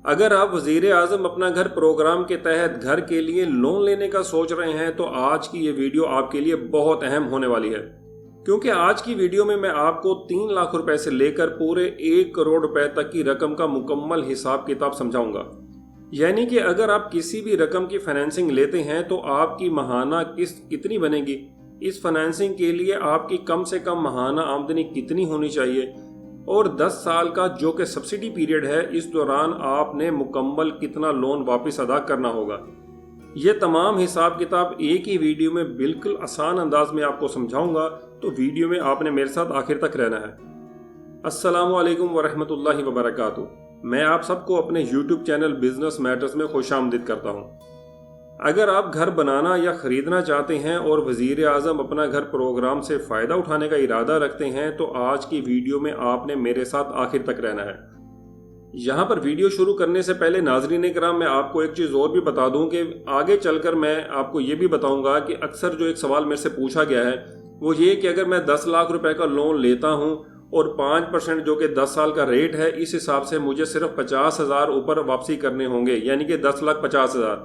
अगर आप वज़ीर आज़म अपना घर प्रोग्राम के तहत घर के लिए लोन लेने का सोच रहे हैं तो आज की ये वीडियो आपके लिए बहुत अहम होने वाली है, क्योंकि आज की वीडियो में मैं आपको 3 लाख रुपए से लेकर पूरे 1 करोड़ रुपए तक की रकम का मुकम्मल हिसाब किताब समझाऊंगा। यानी कि अगर आप किसी भी रकम की फाइनेंसिंग लेते हैं तो आपकी माहाना किस्त कितनी बनेगी, इस फाइनेंसिंग के लिए आपकी कम से कम माहाना आमदनी कितनी होनी चाहिए, और 10 साल का जो कि सब्सिडी पीरियड है, इस दौरान आपने मुकम्मल कितना लोन वापस अदा करना होगा। ये तमाम हिसाब किताब एक ही वीडियो में बिल्कुल आसान अंदाज में आपको समझाऊंगा, तो वीडियो में आपने मेरे साथ आखिर तक रहना है। अस्सलामु अलैकुम वरहमतुल्लाहि वबरकातुहू। मैं आप सबको अपने YouTube चैनल बिजनेस मैटर्स में खुशामदीद करता हूँ। अगर आप घर बनाना या ख़रीदना चाहते हैं और वज़ीर आज़म अपना घर प्रोग्राम से फ़ायदा उठाने का इरादा रखते हैं तो आज की वीडियो में आपने मेरे साथ आखिर तक रहना है। यहाँ पर वीडियो शुरू करने से पहले नाज़रीन किराम, मैं आपको एक चीज़ और भी बता दूँ कि आगे चलकर मैं आपको ये भी बताऊँगा कि अक्सर जो एक सवाल मेरे से पूछा गया है वो ये कि अगर मैं 10 लाख रुपए का लोन लेता हूँ और 5% जो कि 10 साल का रेट है, इस हिसाब से मुझे सिर्फ 50,000 ऊपर वापसी करने होंगे, यानी कि 10,50,000।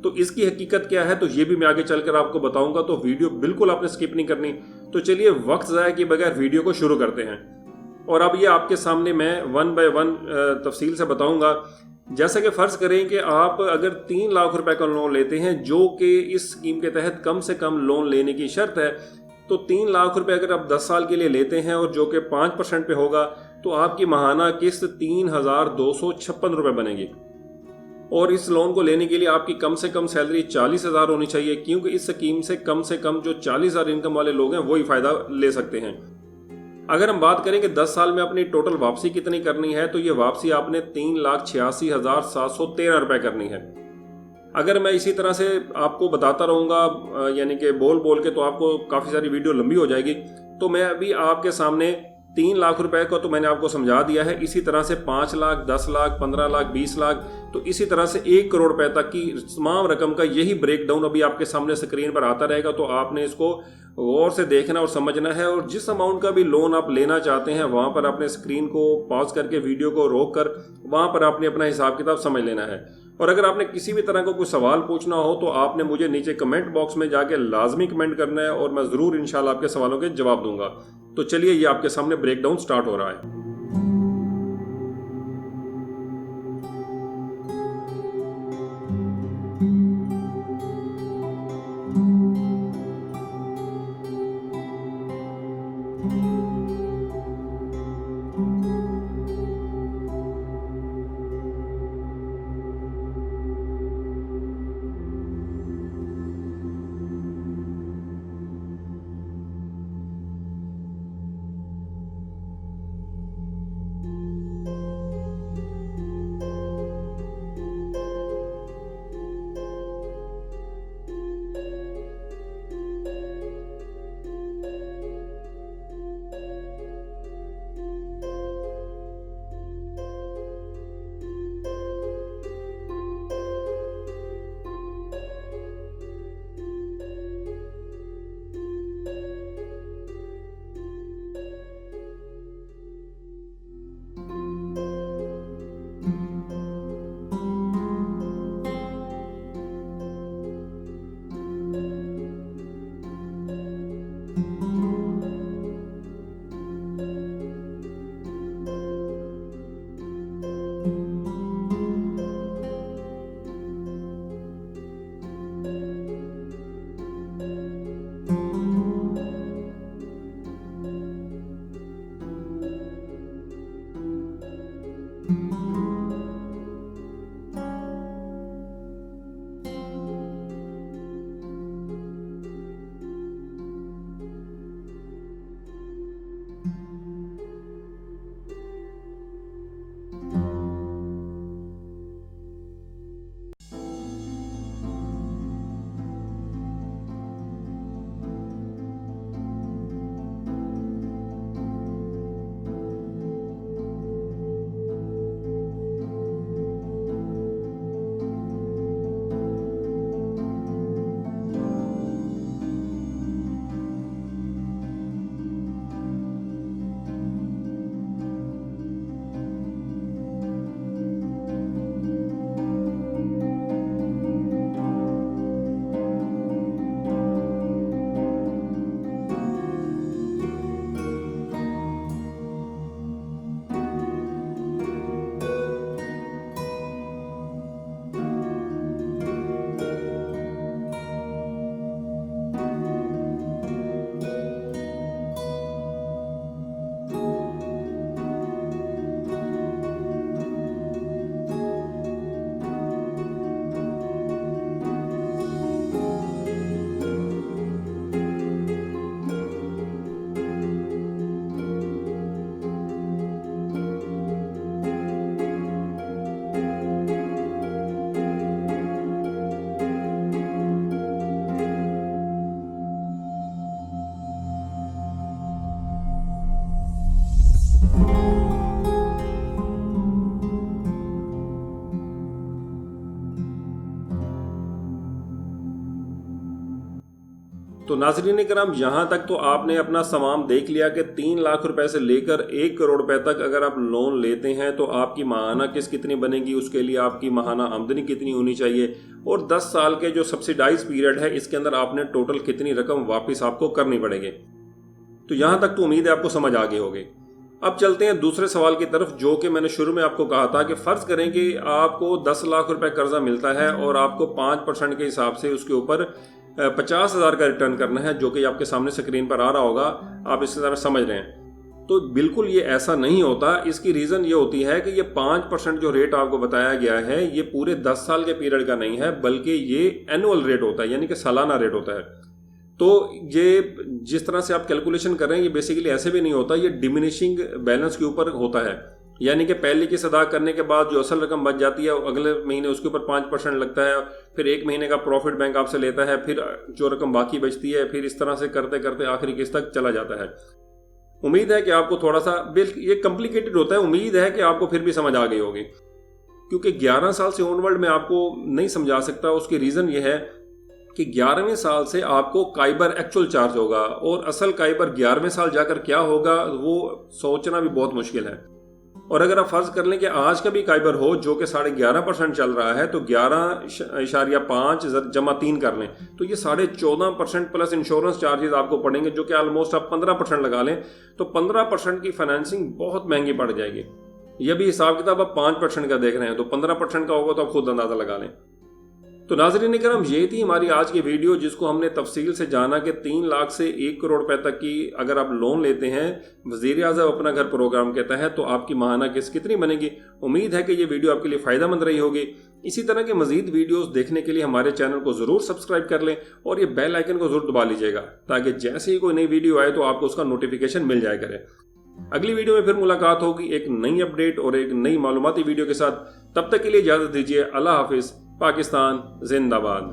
तो इसकी हकीकत क्या है तो ये भी मैं आगे चलकर आपको बताऊंगा, तो वीडियो बिल्कुल आपने स्किप नहीं करनी। तो चलिए वक्त ज़ाया किए बगैर वीडियो को शुरू करते हैं। और अब ये आपके सामने मैं 1 बाय 1 तफसील से बताऊंगा। जैसा कि फ़र्ज़ करें कि आप अगर 3 लाख रुपए का लोन लेते हैं, जो कि इस स्कीम के तहत कम से कम लोन लेने की शर्त है, तो 3 लाख रुपए अगर आप 10 साल के लिए लेते हैं और जो कि 5% पे होगा, तो आपकी माहाना किस्त 3,256 रुपये बनेगी। और इस लोन को लेने के लिए आपकी कम से कम सैलरी 40,000 होनी चाहिए, क्योंकि इस स्कीम से कम जो 40,000 इनकम वाले लोग हैं वही फ़ायदा ले सकते हैं। अगर हम बात करें कि 10 साल में अपनी टोटल वापसी कितनी करनी है, तो ये वापसी आपने 3,86,713 रुपये करनी है। अगर मैं इसी तरह से आपको बताता रहूँगा, यानी कि बोल बोल के, तो आपको काफ़ी सारी वीडियो लंबी हो जाएगी। तो मैं अभी आपके सामने 3 लाख रुपए को तो मैंने आपको समझा दिया है। इसी तरह से 5 लाख, 10 लाख, 15 लाख, 20 लाख, तो इसी तरह से 1 करोड़ रुपए तक की तमाम रकम का यही ब्रेकडाउन अभी आपके सामने स्क्रीन पर आता रहेगा। तो आपने इसको गौर से देखना और समझना है, और जिस अमाउंट का भी लोन आप लेना चाहते हैं वहाँ पर आपने स्क्रीन को पॉज करके वीडियो को रोक कर वहाँ पर आपने अपना हिसाब किताब समझ लेना है। और अगर आपने किसी भी तरह का कोई सवाल पूछना हो तो आपने मुझे नीचे कमेंट बॉक्स में जाके लाजमी कमेंट करना है, और मैं ज़रूर इंशाल्लाह आपके सवालों के जवाब दूंगा। तो चलिए ये आपके सामने ब्रेकडाउन स्टार्ट हो रहा है। तो नाज़रीन किराम, यहाँ तक तो आपने अपना तमाम देख लिया कि 3 लाख रुपए से लेकर 1 करोड़ रुपए तक अगर आप लोन लेते हैं तो आपकी माहाना किस्त कितनी बनेगी, उसके लिए आपकी माहाना आमदनी कितनी होनी चाहिए, और 10 साल के जो सब्सिडाइज पीरियड है इसके अंदर आपने टोटल कितनी रकम वापस आपको करनी पड़ेगी। तो यहाँ तक तो उम्मीद है आपको समझ आ गई होगी। अब चलते हैं दूसरे सवाल की तरफ, जो कि मैंने शुरू में आपको कहा था कि फ़र्ज़ करें कि आपको 10 लाख रुपए कर्जा मिलता है और आपको 5% के हिसाब से उसके ऊपर 50,000 का रिटर्न करना है, जो कि आपके सामने स्क्रीन पर आ रहा होगा, आप इस तरह समझ रहे हैं। तो बिल्कुल ये ऐसा नहीं होता। इसकी रीज़न ये होती है कि ये 5% जो रेट आपको बताया गया है ये पूरे 10 साल के पीरियड का नहीं है, बल्कि ये एनुअल रेट होता है, यानी कि सालाना रेट होता है। तो ये जिस तरह से आप कैलकुलेशन कर रहे हैं ये बेसिकली ऐसे भी नहीं होता, ये डिमिनिशिंग बैलेंस के ऊपर होता है, यानी कि पहले की अदा करने के बाद जो असल रकम बच जाती है अगले महीने उसके ऊपर 5% लगता है, फिर 1 महीने का प्रॉफिट बैंक आपसे लेता है, फिर जो रकम बाकी बचती है, फिर इस तरह से करते करते आखिरी किस्त तक चला जाता है। उम्मीद है कि आपको थोड़ा सा ये कॉम्प्लिकेटेड होता है, उम्मीद है कि आपको फिर भी समझ आ गई होगी, क्योंकि 11 साल से ऑनवर्ड में आपको नहीं समझा सकता। उसकी रीज़न ये है कि 11वें साल से आपको काइबर एक्चुअल चार्ज होगा, और असल काइबर 11वें साल जाकर क्या होगा वो सोचना भी बहुत मुश्किल है। और अगर आप फर्ज कर लें कि आज का भी काइबर हो जो कि 11.5% चल रहा है, तो 11.5 जमा 3 कर लें तो ये 14.5% प्लस इंश्योरेंस चार्जेस आपको पड़ेंगे, जो कि ऑलमोस्ट आप 15% लगा लें तो 15% की फाइनेंसिंग बहुत महंगी पड़ जाएगी। यह भी हिसाब किताब आप 5% का देख रहे हैं, तो 15% का होगा तो आप खुद अंदाजा लगा लें। तो नाज़रीन किराम, ये थी हमारी आज की वीडियो, जिसको हमने तफसील से जाना कि 3 लाख से 1 करोड़ रुपए तक की अगर आप लोन लेते हैं वज़ीर-ए-आज़म अपना घर प्रोग्राम के तहत, तो आपकी माहाना किस्त कितनी बनेगी। उम्मीद है कि ये वीडियो आपके लिए फ़ायदेमंद रही होगी। इसी तरह के मज़ीद वीडियोस देखने के लिए हमारे चैनल को ज़रूर सब्सक्राइब कर लें और ये बेल आइकन को ज़रूर दबा लीजिएगा, ताकि जैसे ही कोई नई वीडियो आए तो आपको उसका नोटिफिकेशन मिल जाया करे। अगली वीडियो में फिर मुलाकात होगी एक नई अपडेट और एक नई मालूमाती वीडियो के साथ। तब तक के लिए इजाज़त दीजिए। अल्लाह हाफिज़। पाकिस्तान जिंदाबाद।